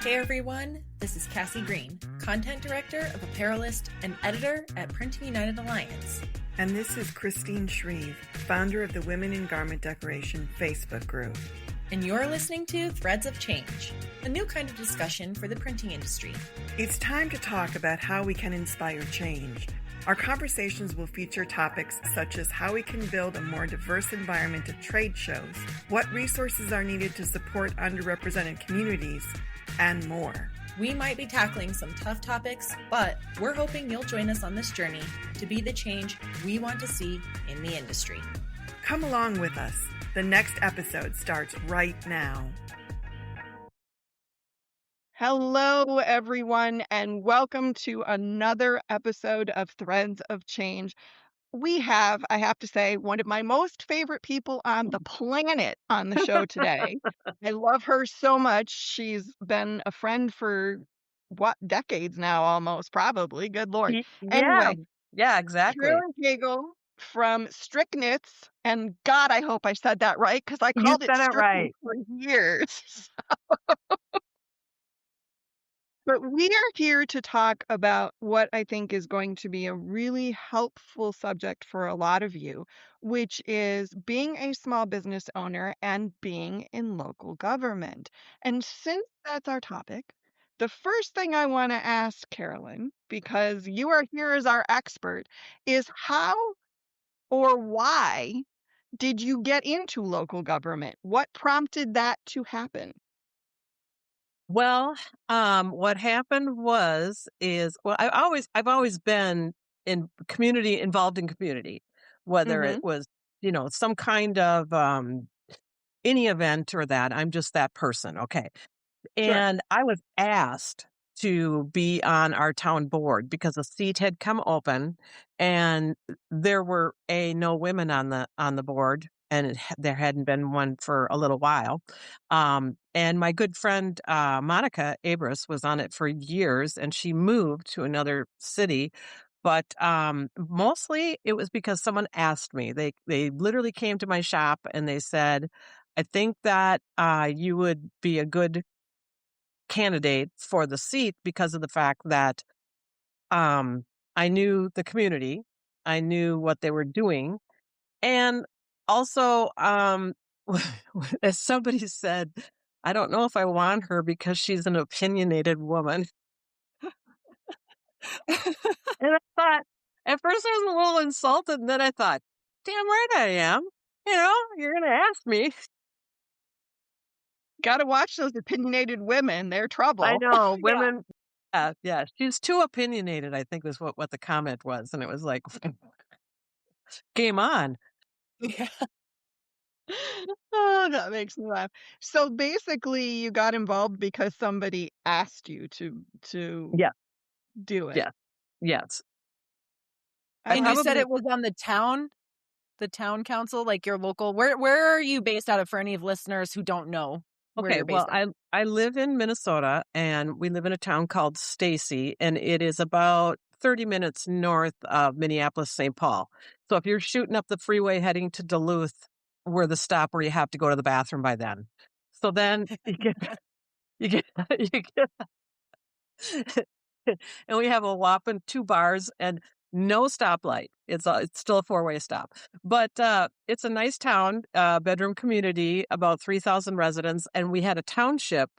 Hey everyone, this is Cassie Green, Content Director of Apparelist and Editor at Printing United Alliance. And this is Christine Shreve, founder of the Women in Garment Decoration Facebook group. And you're listening to Threads of Change, a new kind of discussion for the printing industry. It's time to talk about how we can inspire change. Our conversations will feature topics such as how we can build a more diverse environment at trade shows, what resources are needed to support underrepresented communities, and more. We might be tackling some tough topics, but we're hoping you'll join us on this journey to be the change we want to see in the industry. Come along with us. The next episode starts right now. Hello, everyone, and welcome to another episode of Threads of Change. We have, I have to say, one of my most favorite people on the planet on the show today. I love her so much. She's been a friend for, decades now almost, probably. Good Lord. Anyway, yeah, exactly. Carolyn Cagle from Strikke Knits, and God, I hope I said that right, because I called it Strikke right for years. But we are here to talk about what I think is going to be a really helpful subject for a lot of you, which is being a small business owner and being in local government. And since that's our topic, the first thing I want to ask Carolyn, because you are here as our expert, is how or why did you get into local government? What prompted that to happen? Well, what happened I've always been involved in community, whether it was, some kind of, any event or that. I'm just that person. Okay. And I was asked to be on our town board because a seat had come open and there were no women on the board. And there hadn't been one for a little while. And my good friend, Monica Abris, was on it for years, and she moved to another city. But mostly it was because someone asked me. They literally came to my shop and they said, I think that you would be a good candidate for the seat because of the fact that I knew the community. I knew what they were doing. And also, as somebody said, I don't know if I want her because she's an opinionated woman. And I thought, at first I was a little insulted, and then I thought, damn right I am. You're going to ask me. Got to watch those opinionated women. They're trouble. I know. Women. Yeah. She's too opinionated, I think was what the comment was. And it was like, game on. Yeah. Oh, that makes me laugh. So basically, you got involved because somebody asked you to do it. Yeah. Yes. And you said it was on the town council, like your local. Where are you based out of for any of listeners who don't know? Okay, well, I live in Minnesota, and we live in a town called Stacy, and it is about 30 minutes north of Minneapolis, St. Paul. So if you're shooting up the freeway heading to Duluth, we're the stop where you have to go to the bathroom by then. So then you get, and we have a whopping 2 bars and no stoplight. It's still a 4-way stop, but it's a nice town, bedroom community, about 3,000 residents, and we had a township,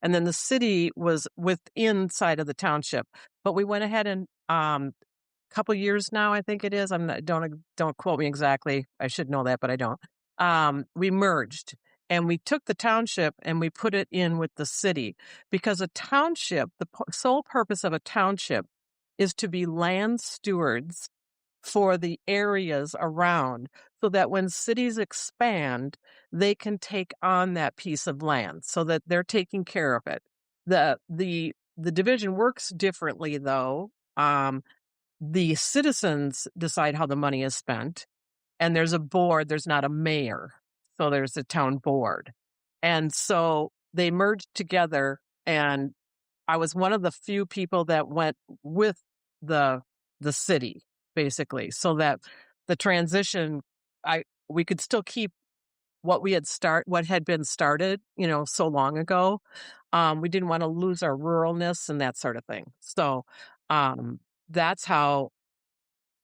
and then the city was inside of the township. But we went ahead and couple years now, I think it is. Don't quote me exactly. I should know that, but I don't. We merged and we took the township and we put it in with the city because a township, the sole purpose of a township is to be land stewards for the areas around so that when cities expand, they can take on that piece of land so that they're taking care of it. The division works differently though. The citizens decide how the money is spent, and there's a board. There's not a mayor, so there's a town board. And so they merged together, and I was one of the few people that went with the city, basically, so that the transition, we could still keep what had been started, so long ago. We didn't want to lose our ruralness and that sort of thing. So that's how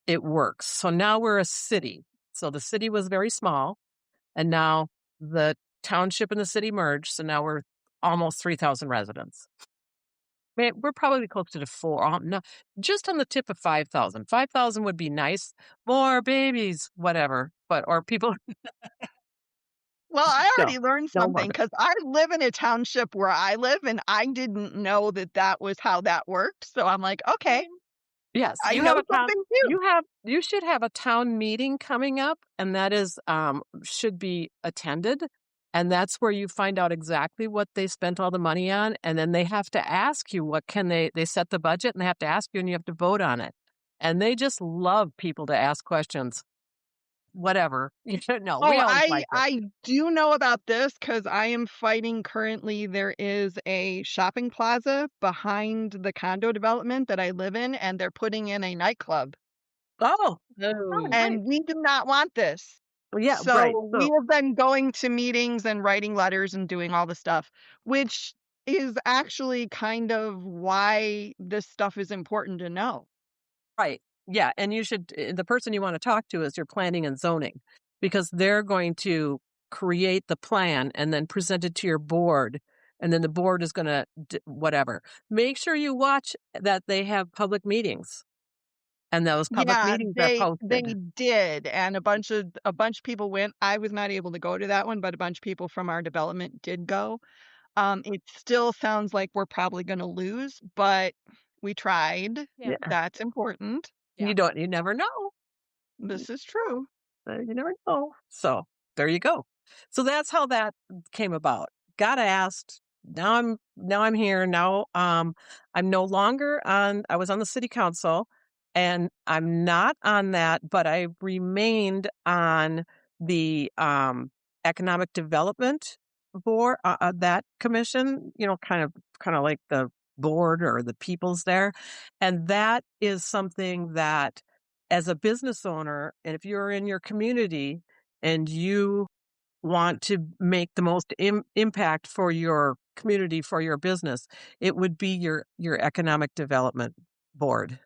it works. So now we're a city. So the city was very small, and now the township and the city merged. So now we're almost 3,000 residents. We're probably closer to four. No, just on the tip of 5,000. 5,000 would be nice. More babies, whatever. Or people. Well, I No, already learned no more. something because I live in a township where I live, and I didn't know that was how that worked. So I'm like, okay, Yes, I you know have a town. something too. You should have a town meeting coming up, and that is should be attended. And that's where you find out exactly what they spent all the money on, and then they have to ask you what can they set the budget, and they have to ask you, and you have to vote on it. And they just love people to ask questions. Whatever. No, we Oh, always I like it. I do know about this because I am fighting currently. There is a shopping plaza behind the condo development that I live in, and they're putting in a nightclub. Oh, Oh. nice. And we do not want this. Yeah, right. So we So have been going to meetings and writing letters and doing all the stuff, which is actually kind of why this stuff is important to know. right. Yeah, and the person you want to talk to is your planning and zoning, because they're going to create the plan and then present it to your board, and then the board is going to whatever. Make sure you watch that they have public meetings, and those public Yeah, meetings are they posted. did, and a bunch of people went. I was not able to go to that one, but a bunch of people from our development did go. It still sounds like we're probably gonna lose, but we tried. Yeah. Yeah, That's important. Yeah. you never know. This is true. You never know. So there you go. So that's how that came about. Got asked. Now I'm here. Now I'm no longer on. I was on the city council, and I'm not on that, but I remained on the economic development board, that commission. Kind of like the board or the people's there, and that is something that, as a business owner, and if you're in your community and you want to make the most impact for your community, for your business, it would be your economic development board.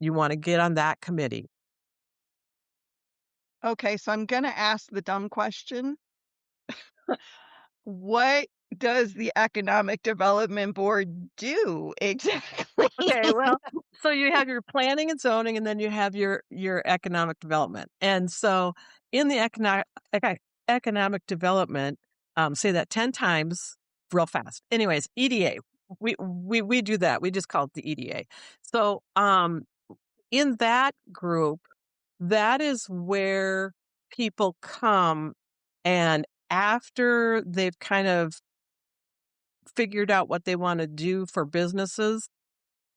You want to get on that committee. Okay, so I'm gonna ask the dumb question. What does the Economic Development Board do exactly? Okay, well, so you have your planning and zoning, and then you have your economic development. And so in the economic development, say that 10 times real fast. Anyways, EDA. We do that. We just call it the EDA. So in that group, that is where people come, and after they've kind of figured out what they want to do for businesses,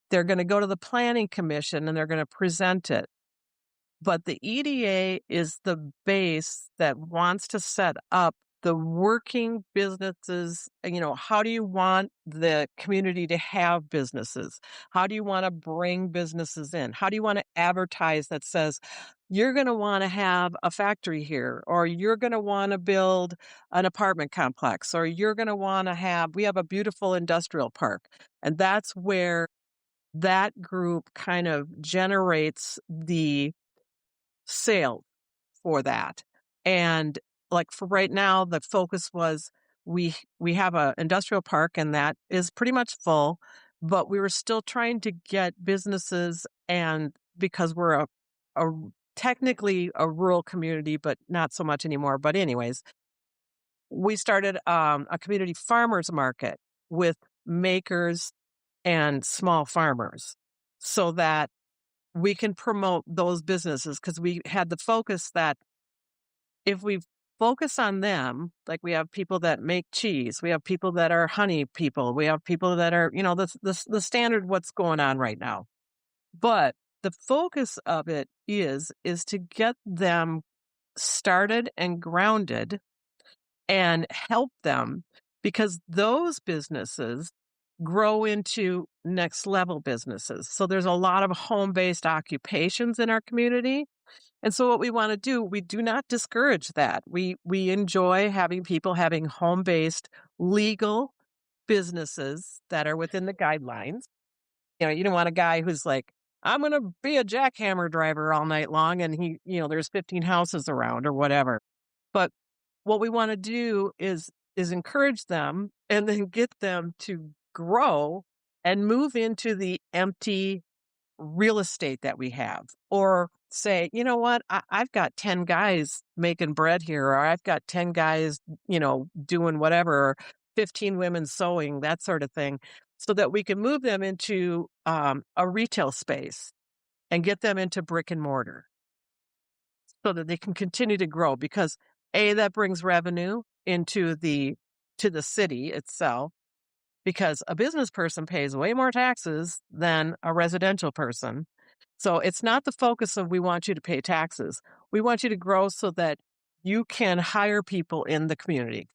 they're going to go to the planning commission and they're going to present it. But the EDA is the base that wants to set up the working businesses. How do you want the community to have businesses? How do you want to bring businesses in? How do you want to advertise that says, you're going to want to have a factory here, or you're going to want to build an apartment complex, or you're going to want to we have a beautiful industrial park. And that's where that group kind of generates the sale for that. And like for right now, the focus was we have an industrial park, and that is pretty much full, but we were still trying to get businesses, and because we're a technically a rural community, but not so much anymore. But anyways, we started a community farmers market with makers and small farmers, so that we can promote those businesses, because we had the focus that if we focus on them, like we have people that make cheese, we have people that are honey people, we have people that are, the standard what's going on right now. But the focus of it is to get them started and grounded and help them, because those businesses grow into next level businesses. So there's a lot of home-based occupations in our community. And so what we want to do, we do not discourage that. We enjoy having people having home-based legal businesses that are within the guidelines. You don't want a guy who's like, I'm going to be a jackhammer driver all night long and there's 15 houses around or whatever. But what we want to do is encourage them and then get them to grow and move into the empty real estate that we have, or say, you know what, I've got 10 guys making bread here, or I've got 10 guys, doing whatever, or 15 women sewing, that sort of thing, so that we can move them into a retail space and get them into brick and mortar so that they can continue to grow, because that brings revenue into to the city itself, because a business person pays way more taxes than a residential person. So it's not the focus of we want you to pay taxes. We want you to grow so that you can hire people in the community.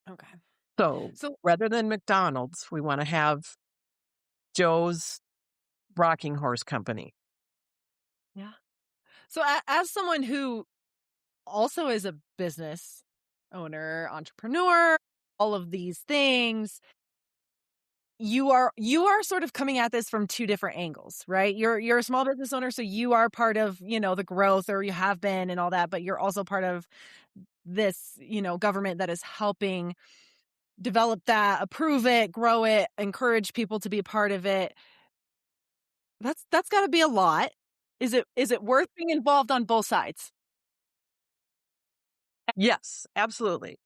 Okay. So rather than McDonald's, we want to have Joe's Rocking Horse Company. Yeah. So as someone who also is a business owner, entrepreneur, all of these things, you are sort of coming at this from two different angles, right? You're a small business owner, so you are part of, the growth, or you have been and all that, but you're also part of this, government that is helping develop that, approve it, grow it, encourage people to be a part of it. That's got to be a lot. Is it worth being involved on both sides? Yes, absolutely.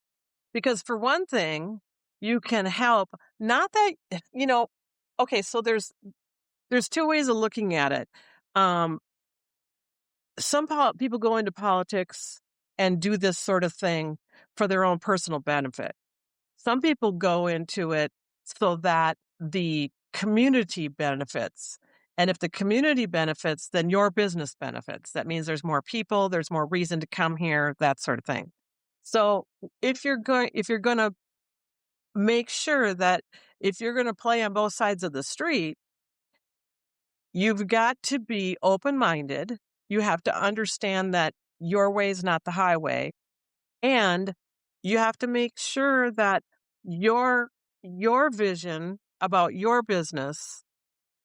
Because for one thing, you can help, not that, okay, so there's two ways of looking at it. Some people go into politics and do this sort of thing for their own personal benefit. Some people go into it so that the community benefits. And if the community benefits, then your business benefits. That means there's more people, there's more reason to come here, that sort of thing. So if you're going to make sure that if you're going to play on both sides of the street, you've got to be open-minded. You have to understand that your way is not the highway. And you have to make sure that your vision about your business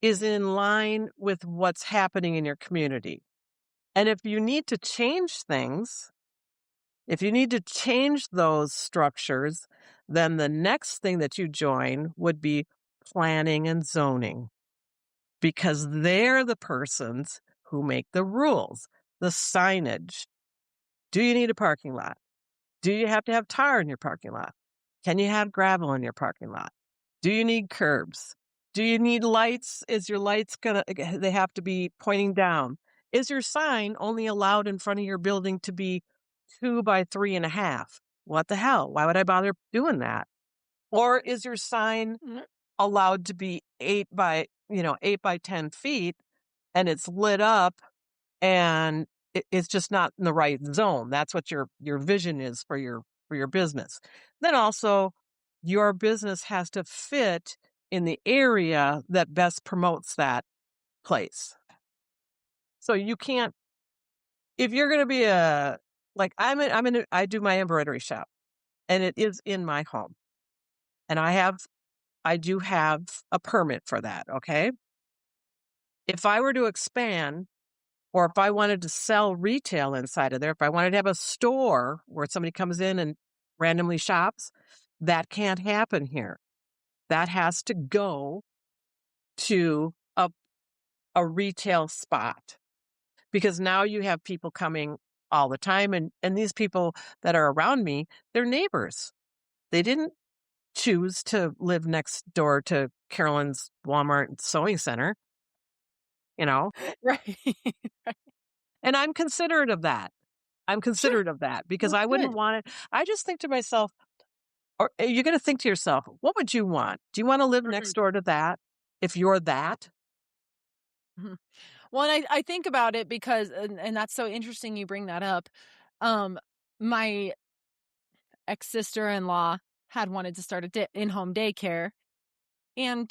is in line with what's happening in your community. And if you need to change things, if you need to change those structures, then the next thing that you join would be planning and zoning, because they're the persons who make the rules, the signage. Do you need a parking lot? Do you have to have tar in your parking lot? Can you have gravel in your parking lot? Do you need curbs? Do you need lights? Is your lights they have to be pointing down? Is your sign only allowed in front of your building to be 2 by 3.5? What the hell? Why would I bother doing that? Or is your sign allowed to be 8 by 10 feet, and it's lit up and it's just not in the right zone? That's what your vision is for your business. Then also, your business has to fit in the area that best promotes that place. So you can't, if you're going to be I do my embroidery shop, and it is in my home, and I do have a permit for that. Okay. If I were to expand, or if I wanted to sell retail inside of there, if I wanted to have a store where somebody comes in and randomly shops, that can't happen here. That has to go to a retail spot, because now you have people coming all the time. And these people that are around me, they're neighbors. They didn't choose to live next door to Carolyn's Walmart Sewing Center, Right. And I'm considerate of that. Because I wouldn't want it. I just think to myself, or you're going to think to yourself, what would you want? Do you want to live next door to that if you're that? Mm-hmm. Well, and I think about it because, and that's so interesting you bring that up. My ex-sister-in-law had wanted to start a in-home daycare, and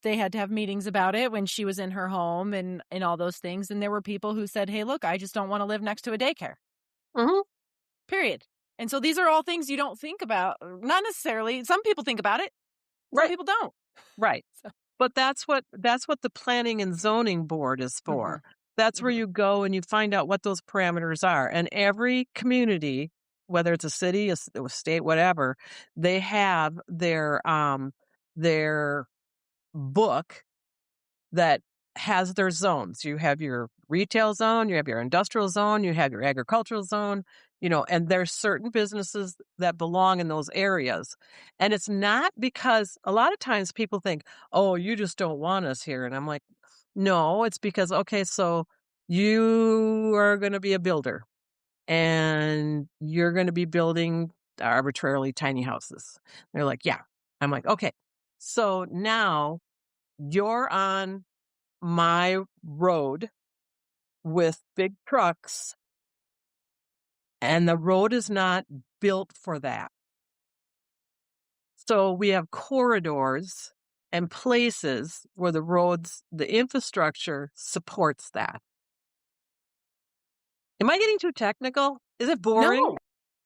they had to have meetings about it when she was in her home and all those things, and there were people who said, "Hey, look, I just don't wanna live next to a daycare." Mhm. Period. And so these are all things you don't think about, not necessarily. Some people think about it, some Right. people don't. Right. So But that's what the planning and zoning board is mhm, for. That's where mhm. you go and you find out what those parameters are. And every community, whether it's a city, a state, whatever, they have their book that has their zones. You have your retail zone, you have your industrial zone, you have your agricultural zone, and there's certain businesses that belong in those areas. And it's not because a lot of times people think, oh, you just don't want us here. And I'm like, no, it's because, okay, so you are going to be a builder and you're going to be building arbitrarily tiny houses. They're like, yeah. I'm like, okay. So now you're on my road with big trucks, and the road is not built for that. So we have corridors and places where the infrastructure supports that. Am I getting too technical? Is it No, boring?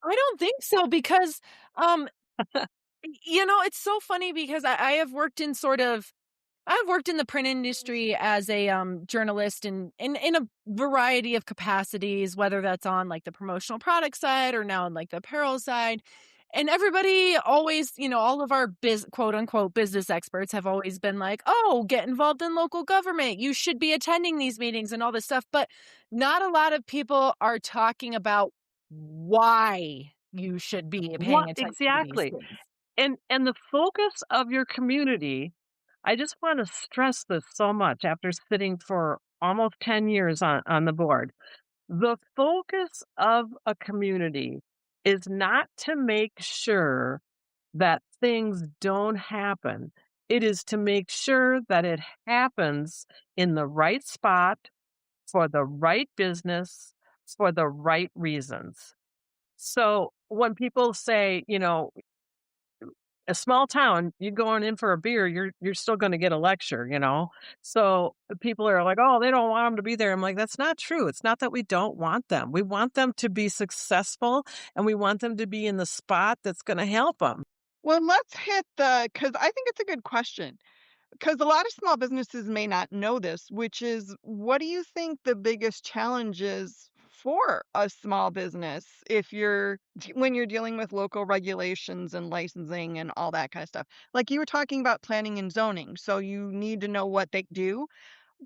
I don't think so because, um, it's so funny because I have worked in I've worked in the print industry as a, journalist in a variety of capacities, whether that's on, like, the promotional product side or now on, like, the apparel side, and everybody always all of our quote, unquote, "business experts" have always been like, "Oh, get involved in local government. You should be attending these meetings," and all this stuff, but not a lot of people are talking about why you should be What paying attention to these exactly? things. And the focus of your community, I just want to stress this so much after sitting for almost 10 years on the board. The focus of a community is not to make sure that things don't happen. It is to make sure that it happens in the right spot for the right business for the right reasons. So when people say, a small town, you going in for a beer, you're still going to get a lecture. So people are like, "Oh, they don't want them to be there." I'm like, "That's not true. It's not that we don't want them. We want them to be successful, and we want them to be in the spot that's going to help them." Well, let's hit because I think it's a good question. Because a lot of small businesses may not know this, which is what do you think the biggest challenge is for a small business if when you're dealing with local regulations and licensing and all that kind of stuff? Like you were talking about planning and zoning, so you need to know what they do,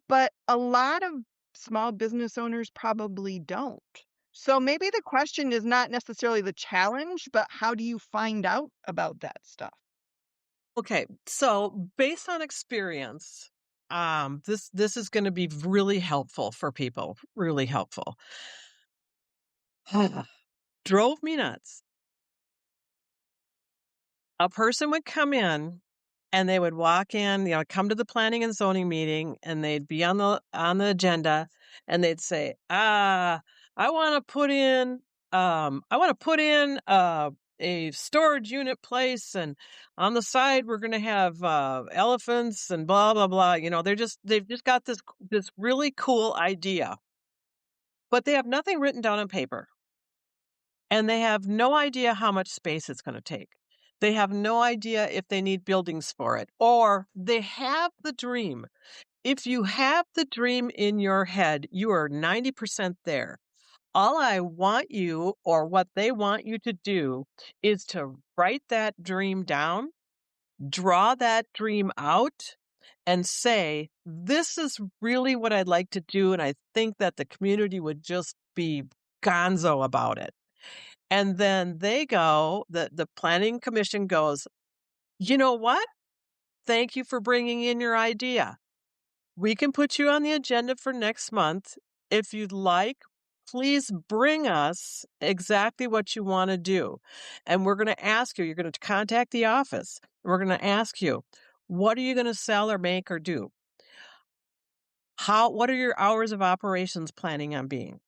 but a lot of small business owners probably don't. So maybe the question is not necessarily the challenge, but how do you find out about that stuff? Okay, so based on experience, this is going to be really helpful for people. Really helpful. Drove me nuts. A person would come in and they would walk in, come to the planning and zoning meeting, and they'd be on the agenda, and they'd say, I want to put in a storage unit place, and on the side we're going to have elephants and blah blah blah. They've just got this really cool idea, but they have nothing written down on paper. And they have no idea how much space it's going to take. They have no idea if they need buildings for it, or they have the dream. If you have the dream in your head, you are 90% there. All I want you, or what they want you to do, is to write that dream down, draw that dream out, and say, this is really what I'd like to do. And I think that the community would just be gonzo about it. And then the planning commission goes, you know what? Thank you for bringing in your idea. We can put you on the agenda for next month. If you'd like, please bring us exactly what you want to do. And we're going to ask you, you're going to contact the office. We're going to ask you, what are you going to sell or make or do? What are your hours of operations planning on being?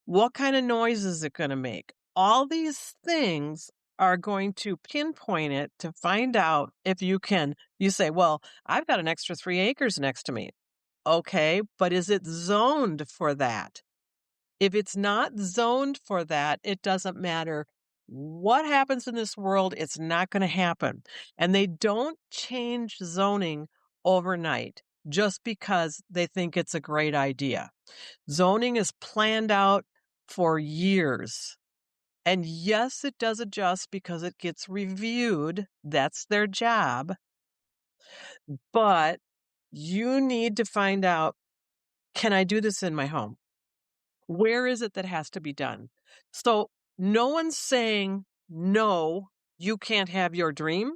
What kind of noise is it going to make? All these things are going to pinpoint it to find out if you can. You say, well, I've got an extra 3 acres next to me. Okay, but is it zoned for that? If it's not zoned for that, it doesn't matter what happens in this world, it's not going to happen. And they don't change zoning overnight just because they think it's a great idea. Zoning is planned out for years. And yes, it does adjust because it gets reviewed. That's their job. But you need to find out, can I do this in my home? Where is it that has to be done? So no one's saying, no, you can't have your dream.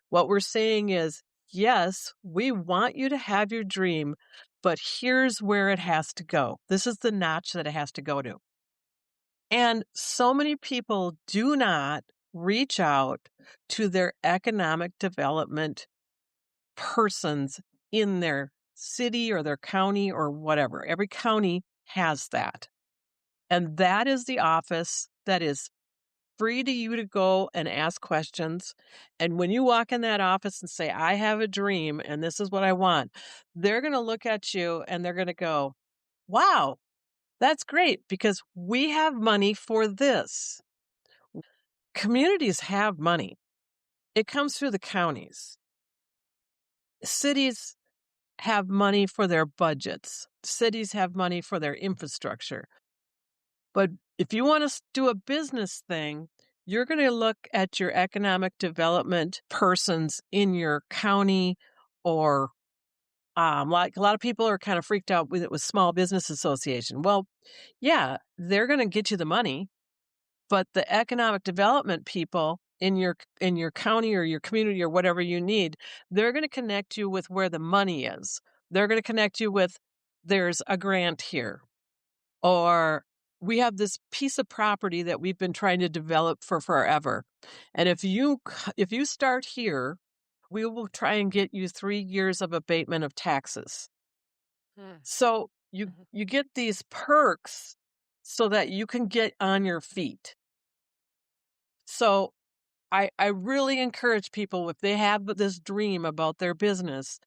What we're saying is, yes, we want you to have your dream, but here's where it has to go. This is the notch that it has to go to. And so many people do not reach out to their economic development persons in their city or their county or whatever. Every county has that. And that is the office that is free to you to go and ask questions. And when you walk in that office and say, I have a dream and this is what I want, they're going to look at you and they're going to go, wow, that's great because we have money for this. Communities have money. It comes through the counties. Cities have money for their budgets. Cities have money for their infrastructure. But if you want to do a business thing, you're going to look at your economic development persons in your county or like a lot of people are kind of freaked out with it with Small Business Association. Well, yeah, they're going to get you the money, but the economic development people in your county or your community or whatever you need, they're going to connect you with where the money is. They're going to connect you with there's a grant here, or we have this piece of property that we've been trying to develop for forever. And if you start here, we will try and get you 3 years of abatement of taxes. So you get these perks so that you can get on your feet. So I really encourage people, if they have this dream about their business,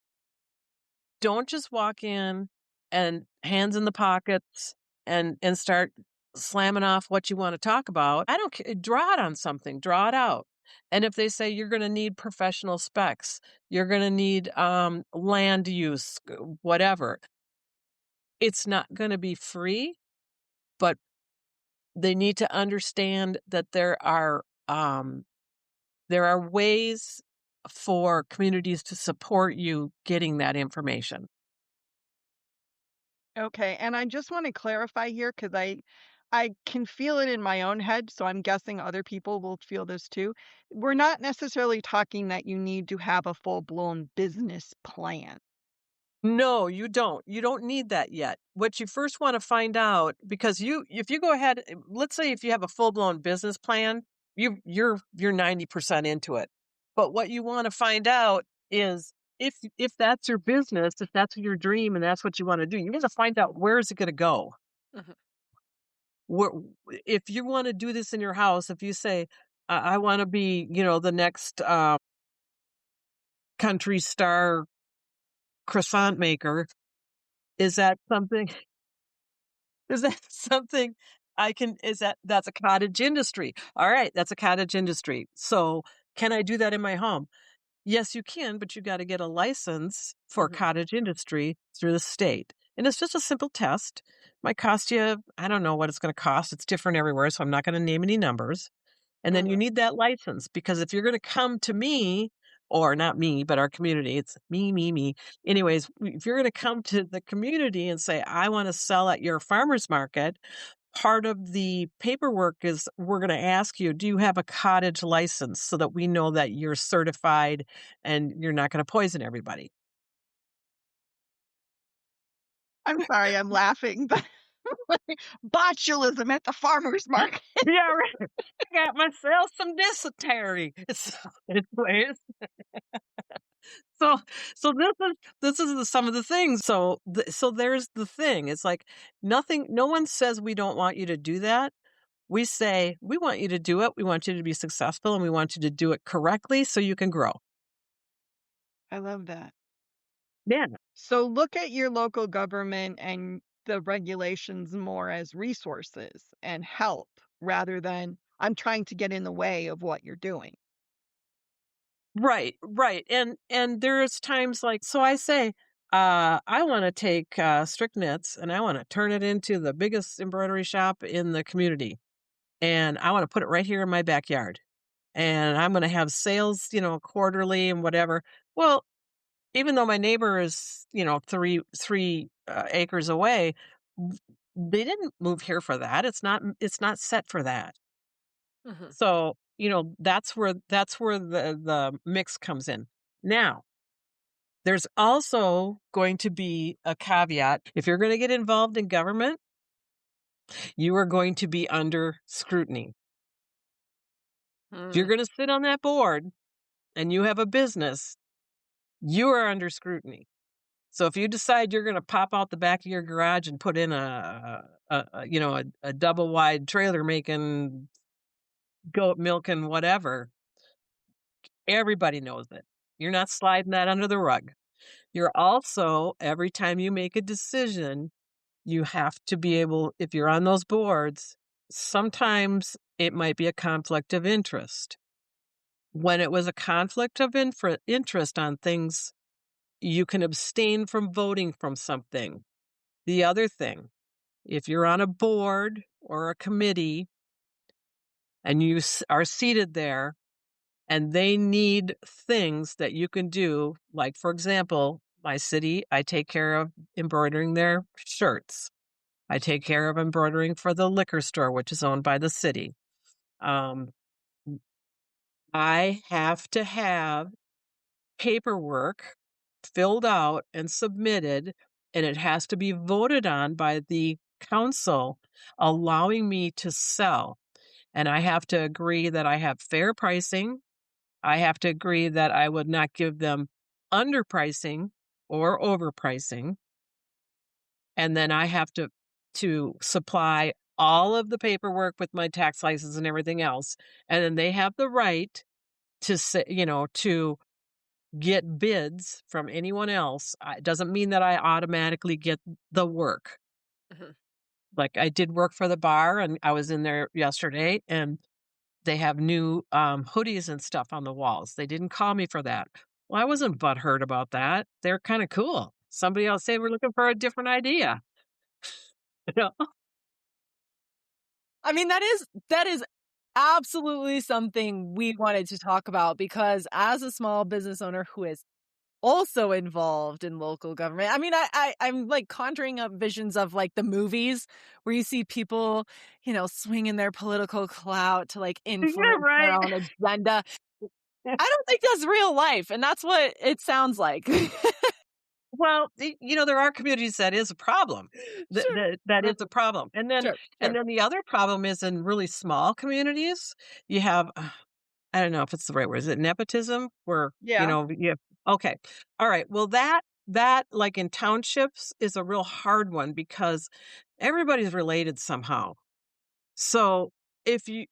don't just walk in and hands in the pockets and start slamming off what you want to talk about. I don't care. Draw it on something, draw it out. And if they say you're going to need professional specs, you're going to need land use, whatever, it's not going to be free, but they need to understand that there are ways for communities to support you getting that information. Okay, and I just want to clarify here because I can feel it in my own head, so I'm guessing other people will feel this too. We're not necessarily talking that you need to have a full-blown business plan. No, you don't. You don't need that yet. What you first want to find out, because if you go ahead, let's say if you have a full-blown business plan, you're 90% into it. But what you want to find out is if that's your business, if that's your dream and that's what you want to do, you need to find out, where is it going to go? Mhm. Where, if you want to do this in your house, if you say, I want to be, the next country star croissant maker, is that something? Is that something that's a cottage industry? All right, that's a cottage industry. So can I do that in my home? Yes, you can, but you got to get a license for cottage industry through the state. And it's just a simple test. Might cost you, I don't know what it's going to cost. It's different everywhere, so I'm not going to name any numbers. And then you need that license, because if you're going to come to me, or not me, but our community, it's me, me, me. Anyways, if you're going to come to the community and say, I want to sell at your farmer's market, part of the paperwork is we're going to ask you, do you have a cottage license, so that we know that you're certified and you're not going to poison everybody. I'm sorry, I'm laughing, but botulism at the farmer's market. Yeah, right. I got myself some dysentery. Anyways. So, this is some of the things. So, so there's the thing. It's like no one says we don't want you to do that, We say, we want you to do it. We want you to be successful and we want you to do it correctly so you can grow. I love that. Yeah. So look at your local government and the regulations more as resources and help rather than I'm trying to get in the way of what you're doing. Right, right. And there's times like, so I say, I want to take Strict Knits and I want to turn it into the biggest embroidery shop in the community. And I want to put it right here in my backyard. And I'm going to have sales, quarterly and whatever. Well, even though my neighbor is, three acres away, w- they didn't move here for that. It's not set for that. Mhm. So, that's where the mix comes in. Now, there's also going to be a caveat. If you're going to get involved in government, you are going to be under scrutiny. If you're Mm. going to sit on that board and you have a business, you are under scrutiny. So if you decide you're going to pop out the back of your garage and put in a double wide trailer making goat milk and whatever, everybody knows it. You're not sliding that under the rug. You're also, every time you make a decision, you have to be able, if you're on those boards, sometimes it might be a conflict of interest. When it was a conflict of interest on things, you can abstain from voting from something. The other thing, if you're on a board or a committee and you are seated there and they need things that you can do, like, for example, my city, I take care of embroidering their shirts. I take care of embroidering for the liquor store, which is owned by the city. Um, I have to have paperwork filled out and submitted, and it has to be voted on by the council, allowing me to sell. And I have to agree that I have fair pricing. I have to agree that I would not give them underpricing or overpricing. And then I have to supply all of the paperwork with my tax license and everything else. And then they have the right to say, to get bids from anyone else. It doesn't mean that I automatically get the work. Mhm. Like, I did work for the bar and I was in there yesterday and they have new hoodies and stuff on the walls. They didn't call me for that. Well, I wasn't butthurt about that. They're kind of cool. Somebody else say we're looking for a different idea. You know? I mean, that is absolutely something we wanted to talk about because as a small business owner who is also involved in local government. I mean, I'm like conjuring up visions of like the movies where you see people, swinging their political clout to like Yeah, influence their right. own agenda. I don't think that's real life, and that's what it sounds like. Well, there are communities that is a problem. That Sure. that that is a Mhm. problem. And then Sure, and sure. then the other problem is in really small communities, you have I don't know if it's the right word. Is it nepotism? Where, Yeah. you have, okay. All right. Well, that like in townships is a real hard one because everybody's related somehow. So if you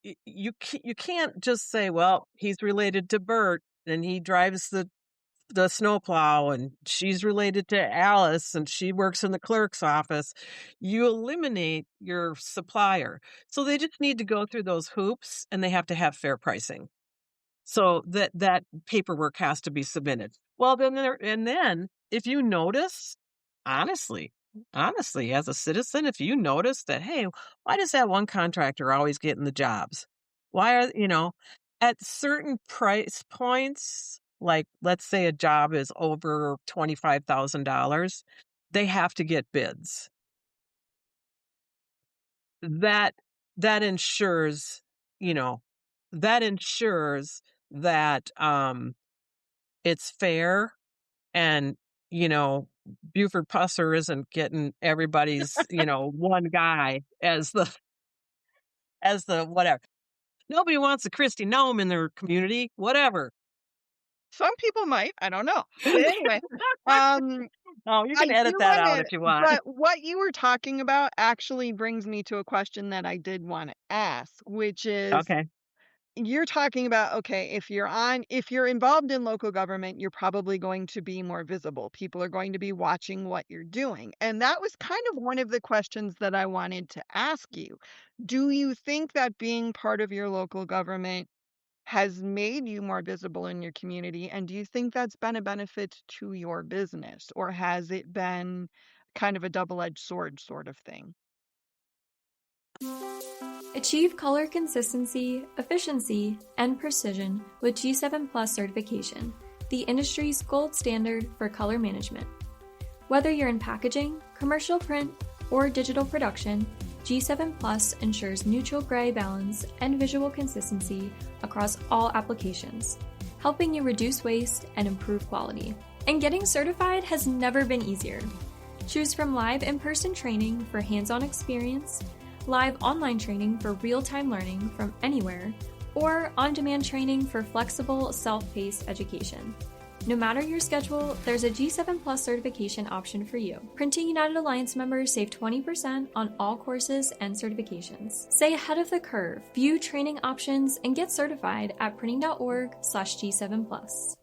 can't just say, well, he's related to Bert and he drives the snowplow and she's related to Alice and she works in the clerk's office. You eliminate your supplier. So they just need to go through those hoops and they have to have fair pricing. So that paperwork has to be submitted. Well, then if you notice, honestly, honestly, as a citizen, if you notice that, hey, why does that one contractor always getting the jobs? Why are, at certain price points, like let's say a job is over $25,000, they have to get bids. That that ensures, you know, that ensures that it's fair and, you know, Buford Pusser isn't getting everybody's, one guy as the whatever. Nobody wants a Christy Gnome in their community, whatever. Some people might, I don't know. But anyway, um, Oh, you I can do edit that out wanna if you want. but what you were talking about actually brings me to a question that I did wanna ask, which is, Okay. you're talking about, okay, if you're involved in local government, you're probably going to be more visible. People are going to be watching what you're doing. And that was kind of one of the questions that I wanted to ask you. Do you think that being part of your local government has made you more visible in your community? And do you think that's been a benefit to your business? Or has it been kind of a double-edged sword sort of thing? Achieve color consistency, efficiency, and precision with G7 Plus certification, the industry's gold standard for color management. Whether you're in packaging, commercial print, or digital production, G7 Plus ensures neutral gray balance and visual consistency across all applications, helping you reduce waste and improve quality. And getting certified has never been easier. Choose from live in-person training for hands-on experience, live online training for real-time learning from anywhere, or on-demand training for flexible, self-paced education. No matter your schedule, there's a G7 Plus certification option for you. Printing United Alliance members save 20% on all courses and certifications. Stay ahead of the curve, view training options, and get certified at printing.org/G7 Plus.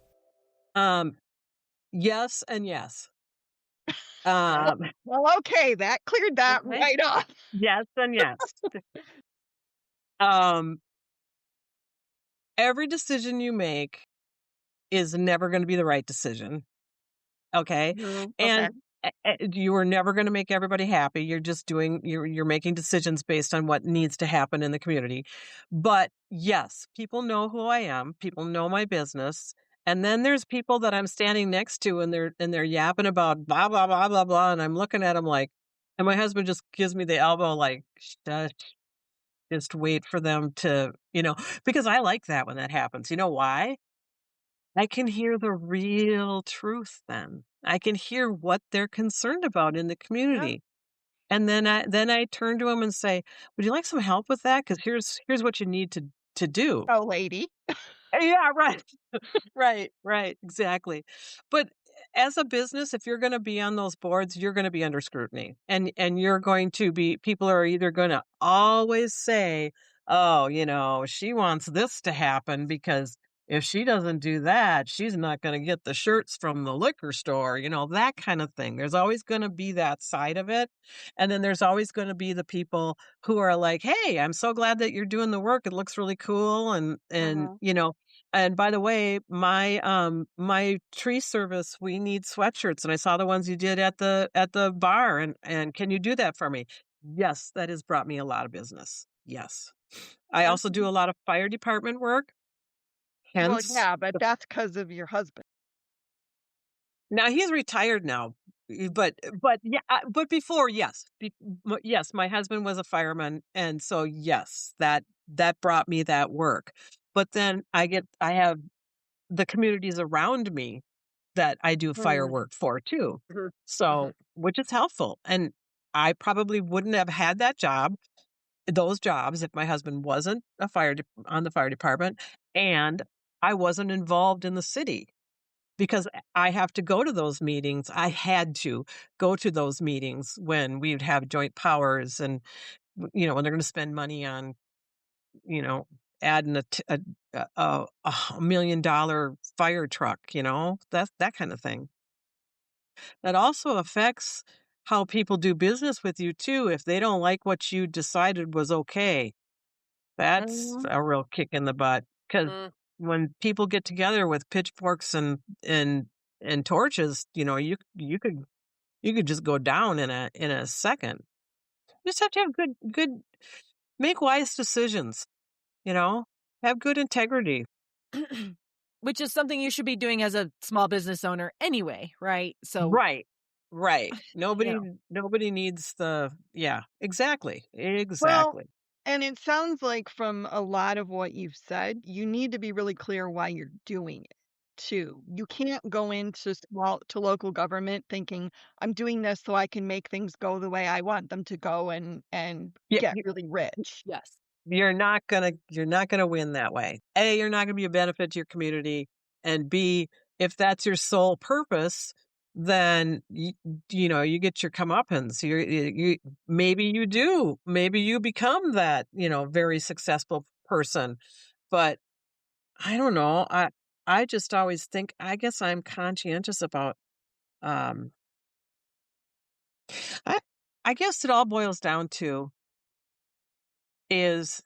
Yes and yes. Well, okay, that cleared that Okay. right off. Yes and yes. Um, every decision you make is never going to be the right decision. Okay. Mhm, okay. And you are never going to make everybody happy. You're making decisions based on what needs to happen in the community. But yes, people know who I am. People know my business. And then there's people that I'm standing next to and they're yapping about blah, blah, blah, blah, blah. And I'm looking at them like, and my husband just gives me the elbow like, shush, just wait for them to, because I like that when that happens. You know why? I can hear the real truth then. I can hear what they're concerned about in the Yeah. community. And then I turn to them and say, "Would you like some help with that? Because here's what you need to do." Oh, lady. Yeah, right. Right, exactly. But as a business, if you're gonna be on those boards, you're gonna be under scrutiny. And you're going to be people are either gonna always say, "Oh, she wants this to happen because if she doesn't do that, she's not gonna get the shirts from the liquor store," that kind of thing. There's always gonna be that side of it. And then there's always gonna be the people who are like, "Hey, I'm so glad that you're doing the work. It looks really cool." And by the way, my tree service, we need sweatshirts, and I saw the ones you did at the bar, and can you do that for me? Yes, that has brought me a lot of business. Yes. I Yeah. also do a lot of fire department work, Well, hence yeah, but the that's because of your husband. now he's retired now, but yeah, but before, yes. Yes, my husband was a fireman, and so yes, that brought me that work. But then I have the communities around me that I do Mhm, firework for too. mhm, mhm. So, which is helpful. And I probably wouldn't have had those jobs if my husband wasn't on the fire department and I wasn't involved in the city because I have to go to those meetings. I had to go to those meetings when we would have joint powers and when they're going to spend money on you know, adding $1 million fire truck, that kind of thing. That also affects how people do business with you too. If they don't like what you decided was okay, that's Mhm, a real kick in the butt. Because Mm. when people get together with pitchforks and torches, you could just go down in a second. You just have to have good make wise decisions. You know, have good integrity. Which is something you should be doing as a small business owner anyway, right? So, Right. Right. you Nobody know. nobody needs yeah, exactly. Well, Exactly. and it sounds like from a lot of what you've said, you need to be really clear why you're doing it too. You can't go into to local government thinking, I'm doing this so I can make things go the way I want them to go and Yeah, get really rich. yes. you're not gonna win that way. A, you're not gonna be a benefit to your community. And B, if that's your sole purpose, then you get your comeuppance. Maybe you do. Maybe you become that, very successful person. But I don't know. I just always think, I guess I'm conscientious about, um, I, I guess it all boils down to is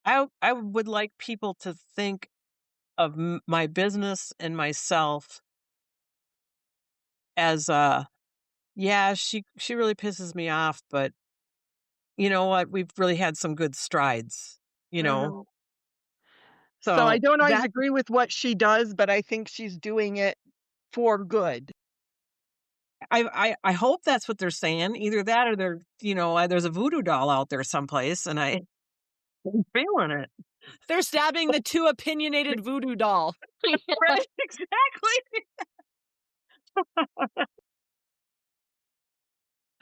I would like people to think of my business and myself as, yeah, she really pisses me off, but you know what? We've really had some good strides, you know? Mhm. So I So don't always that agree with what she does, but I think she's doing it for good. I hope that's what they're saying. Either that or there's a voodoo doll out there someplace and I'm feeling it. They're stabbing the too opinionated voodoo doll. Right, exactly.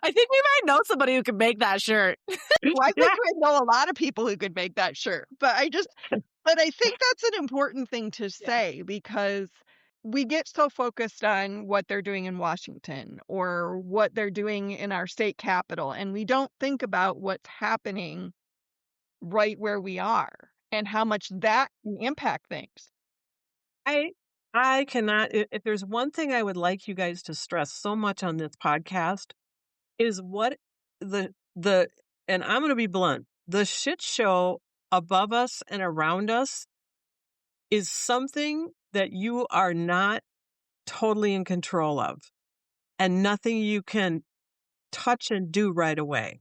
I think we might know somebody who can make that shirt. Well, I Yeah. think we know a lot of people who could make that shirt, but I think that's an important thing to say because we get so focused on what they're doing in Washington or what they're doing in our state capital, and we don't think about what's happening right where we are and how much that can impact things. I I cannot if there's one thing I would like you guys to stress so much on this podcast is what the and I'm going to be blunt. The shit show above us and around us is something that you are not totally in control of and nothing you can touch and do right away.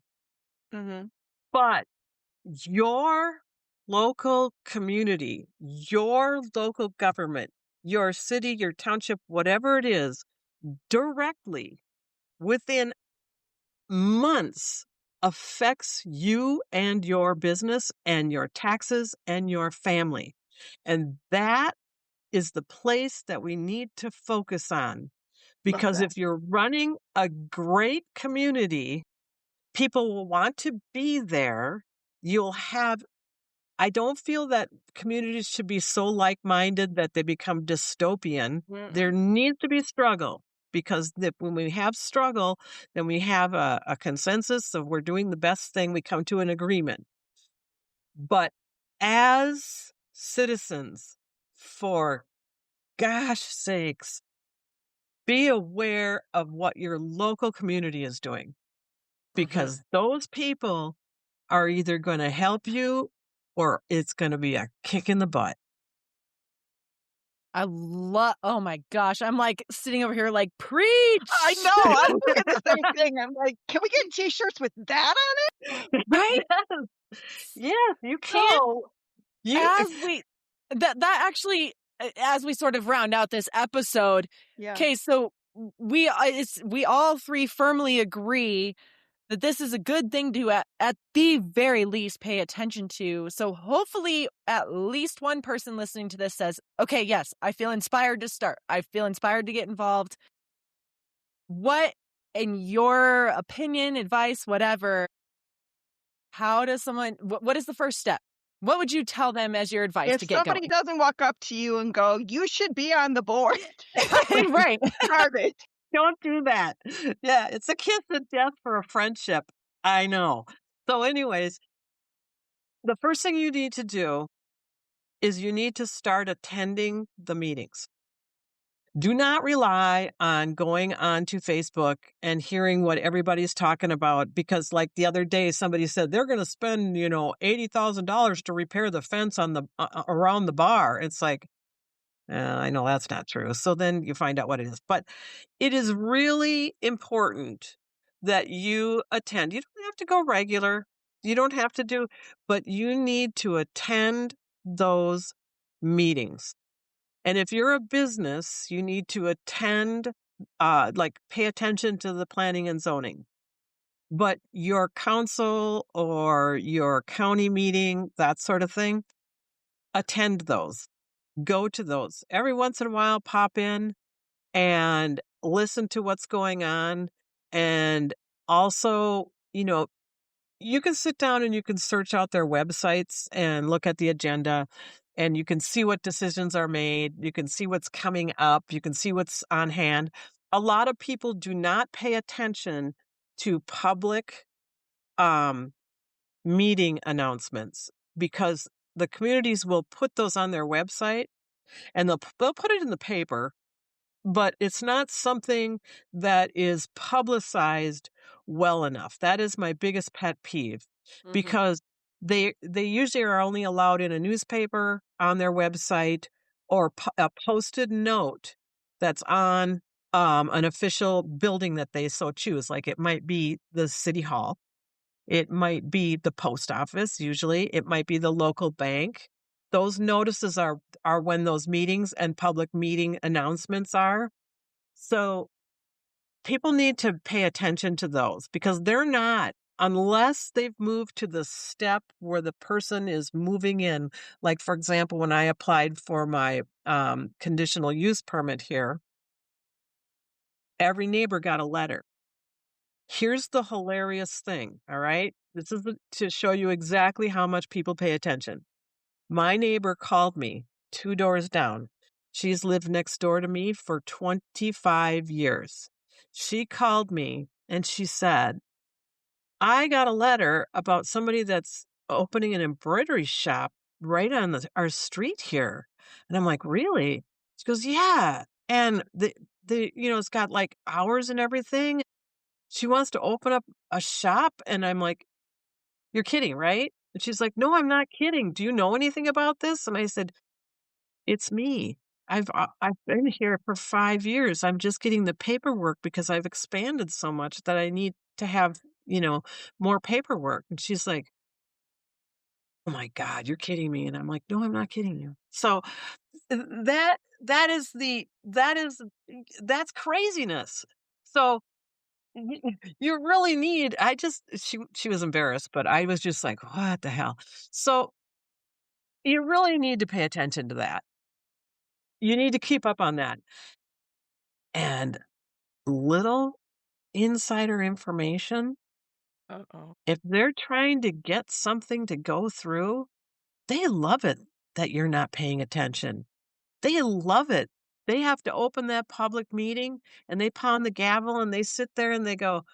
Mhm. But your local community, your local government, your city, your township, whatever it is, directly within months affects you and your business and your taxes and your family. And that is the place that we need to focus on. Love Because that. if you're running a great community, people will want to be there. You'll have I don't feel that communities should be so like-minded that they become dystopian. There Mm-mm. needs to be struggle because when we have struggle, then we have a consensus of we're doing the best thing. We come to an agreement. But as citizens, for gosh sakes, be aware of what your local community is doing Mhm. because those people are either going to help you or it's going to be a kick in the butt. Oh my gosh. I'm like sitting over here like, preach. I know, I'm thinking the same thing. I'm like, "Can we get T-shirts with that on it?" Right? Yes, you can. So You as we that actually as we sort of round out this episode, Yeah. okay, so we all three firmly agree that this is a good thing to at the very least pay attention to. So hopefully at least one person listening to this says, okay, yes, I feel inspired to start. I feel inspired to get involved. What, in your opinion, advice, whatever, how does what is the first step? What would you tell them as your advice If to get somebody going? doesn't walk up to you and go, "You should be on the board," Right. start it. don't do that. Yeah, it's a kiss of death for a friendship. I know. So, anyways, the first thing you need to do is you need to start attending the meetings. Do not rely on going onto Facebook and hearing what everybody's talking about because like the other day somebody said they're going to spend, $80,000 to repair the fence on the around the bar. It's like I know that's not true. So then you find out what it is. But it is really important that you attend. You don't have to go regular. You don't have to do, but you need to attend those meetings. And if you're a business, you need to attend, like pay attention to the planning and zoning. But your council or your county meeting, that sort of thing, attend those. Go to those. Every once in a while, pop in and listen to what's going on. And also, you can sit down and you can search out their websites and look at the agenda, and you can see what decisions are made. You can see what's coming up. You can see what's on hand. A lot of people do not pay attention to public um, meeting announcements because the communities will put those on their website and they'll put it in the paper, but it's not something that is publicized well enough. That is my biggest pet peeve Mhm. because they usually are only allowed in a newspaper, on their website, or a posted note that's on an official building that they so choose. Like it might be the city hall, it might be the post office, usually it might be the local bank. Those notices are when those meetings and public meeting announcements are. So people need to pay attention to those because they're not, unless they've moved to the step where the person is moving in. Like, for example, when I applied for my conditional use permit here, every neighbor got a letter. Here's the hilarious thing, all right? This is to show you exactly how much people pay attention. My neighbor called me 2 doors down. She's lived next door to me for 25 years. She called me and she said, "I got a letter about somebody that's opening an embroidery shop right on our street here." And I'm like, "Really?" She goes, "Yeah." And it's got like hours and everything. She wants to open up a shop. And I'm like, "You're kidding, right?" And she's like, "No, I'm not kidding. Do you know anything about this?" And I said, "It's me. I've been here for 5 years. I'm just getting the paperwork because I've expanded so much that I need to have, more paperwork." And she's like, "Oh my God, you're kidding me." And I'm like, "No, I'm not kidding you." So that's craziness. So you really need, she was embarrassed, but I was just like, "What the hell?" So you really need to pay attention to that. You need to keep up on that. And little insider information, Uh-oh. if they're trying to get something to go through, they love it that you're not paying attention. They love it. They have to open that public meeting and they pound the gavel and they sit there and they go,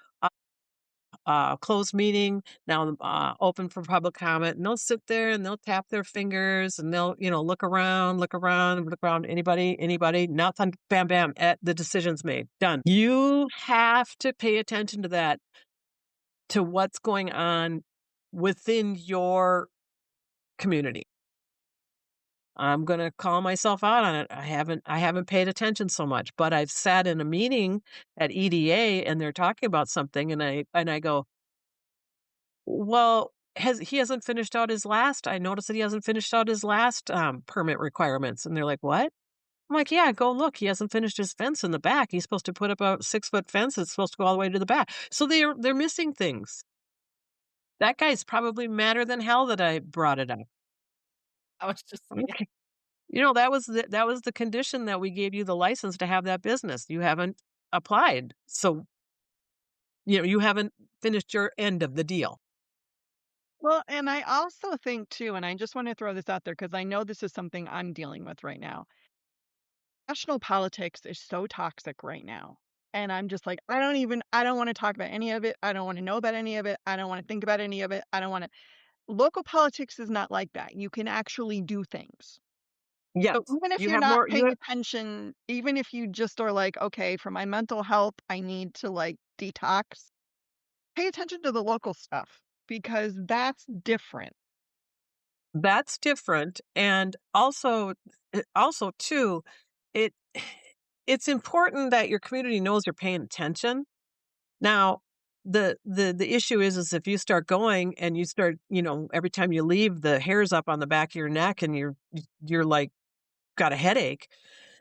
closed meeting, now open for public comment. And they'll sit there and they'll tap their fingers and they'll, look around, look around, look around. Anybody, nothing, bam, bam, the decision's made, done. You have to pay attention to that, to what's going on within your community. I'm going to call myself out on it. I haven't paid attention so much, but I've sat in a meeting at EDA and they're talking about something and I go, "Well, he hasn't finished out his last, I noticed that he hasn't finished out his last permit requirements." And they're like, "What?" I'm like, "Yeah, go look. He hasn't finished his fence in the back. He's supposed to put up a 6-foot fence. It's supposed to go all the way to the back." So they're missing things. That guy's probably madder than hell that I brought it up. I was just yeah. Okay. That was the condition that we gave you the license to have that business. You haven't applied. So, you haven't finished your end of the deal. Well, and I also think too, and I just want to throw this out there because I know this is something I'm dealing with right now. National politics is so toxic right now. And I'm just like, I don't want to talk about any of it. I don't want to know about any of it. I don't want to think about any of it. I don't want to. Local politics is not like that. You can actually do things. Yes. So even if You you're have not more you paying have attention, even if you just are like, okay, for my mental health, I need to like detox, pay attention to the local stuff because that's different. That's different, and also too, it it's important that your community knows you're paying attention. Now, the issue is if you start going and you start, every time you leave, the hair's up on the back of your neck and you're like, got a headache,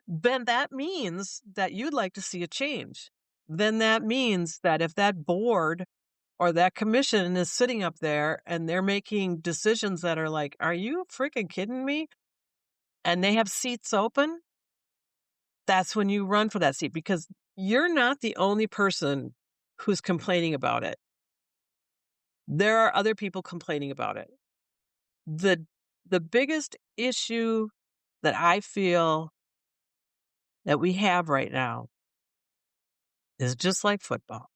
then that means that you'd like to see a change. Then that means that if that board or that commission is sitting up there and they're making decisions that are like, "Are you freaking kidding me?" And they have seats open, that's when you run for that seat because you're not the only person who's complaining about it. There are other people complaining about it. The biggest issue that I feel that we have right now is just like football.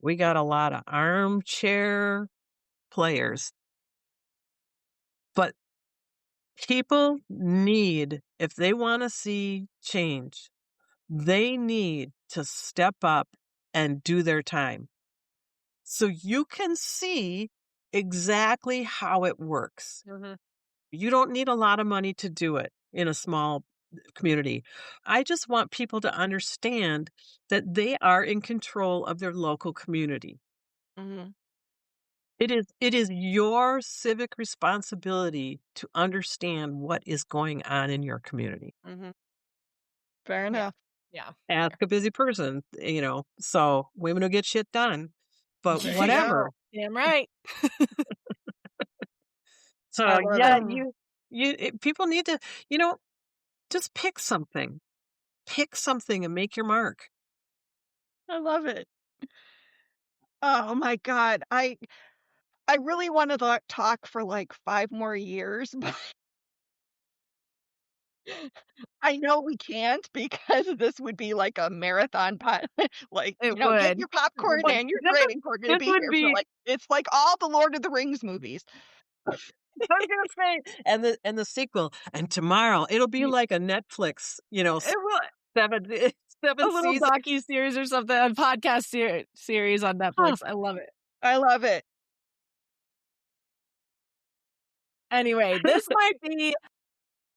We got a lot of armchair players, but people need, if they want to see change, they need to step up and do their time. So you can see exactly how it works. Mhm. You don't need a lot of money to do it in a small community. I just want people to understand that they are in control of their local community. Mhm. It is your civic responsibility to understand what is going on in your community. Mhm. Fair Yeah. enough. Yeah. Ask a busy person, so women will get shit done. But There you whatever. go. Damn right. I So love yeah, it. people need to, just pick something. Pick something and make your mark. I love it. Oh my God. I really wanted to talk for like 5 more years, but I know we can't because this would be like a marathon like, It get would. your It popcorn would. and your This drink. We're gonna this be would here for be, like it's like all the Lord of the Rings movies. I was gonna say, and the sequel, and tomorrow it'll be Y like a Netflix, It would. seven A seven little seasons. docu-series or something, a podcast series on Huh. Netflix. I love it. I love it. Anyway, this might be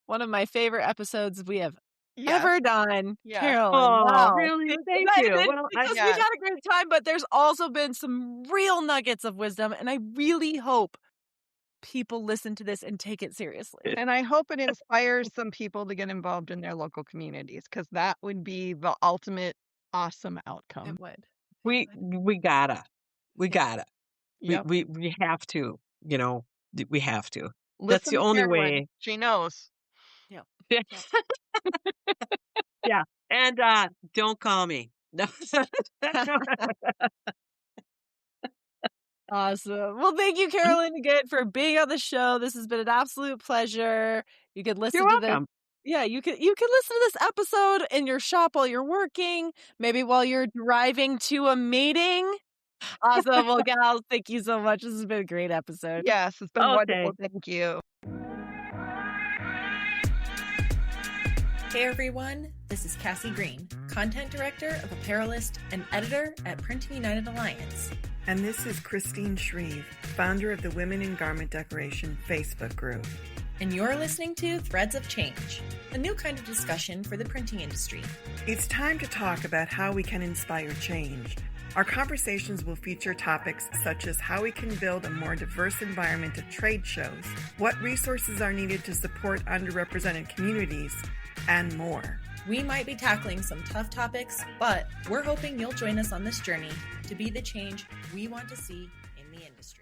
one of my favorite episodes we have Yes. ever done. Yes. Carolyn, Oh, wow. really? Thank That you. is Well, because we've Yes. had a great time, but there's also been some real nuggets of wisdom, and I really hope people listen to this and take it seriously. And I hope it inspires some people to get involved in their local communities because that would be the ultimate awesome outcome. It would. we gotta. We Yeah. gotta. Yep. We have to, we have to. That's Listen the to only Carolyn. way. She knows. Yep. Yeah. And don't call me. No. Awesome. Well, thank you, Carolyn, again for being on the show. This has been an absolute pleasure. You could You're listen to this. welcome. Yeah, you could listen to this episode in your shop while you're working, maybe while you're driving to a meeting. Awesome. Well, gals, thank you so much. This has been a great episode. Yes, it's been Okay. wonderful. Thank you. Hey everyone, this is Cassie Green, Content Director of Apparelist and Editor at Printing United Alliance. And this is Christine Shreve, founder of the Women in Garment Decoration Facebook group. And you're listening to Threads of Change, a new kind of discussion for the printing industry. It's time to talk about how we can inspire change. Our conversations will feature topics such as how we can build a more diverse environment at trade shows, what resources are needed to support underrepresented communities, and more. We might be tackling some tough topics, but we're hoping you'll join us on this journey to be the change we want to see in the industry.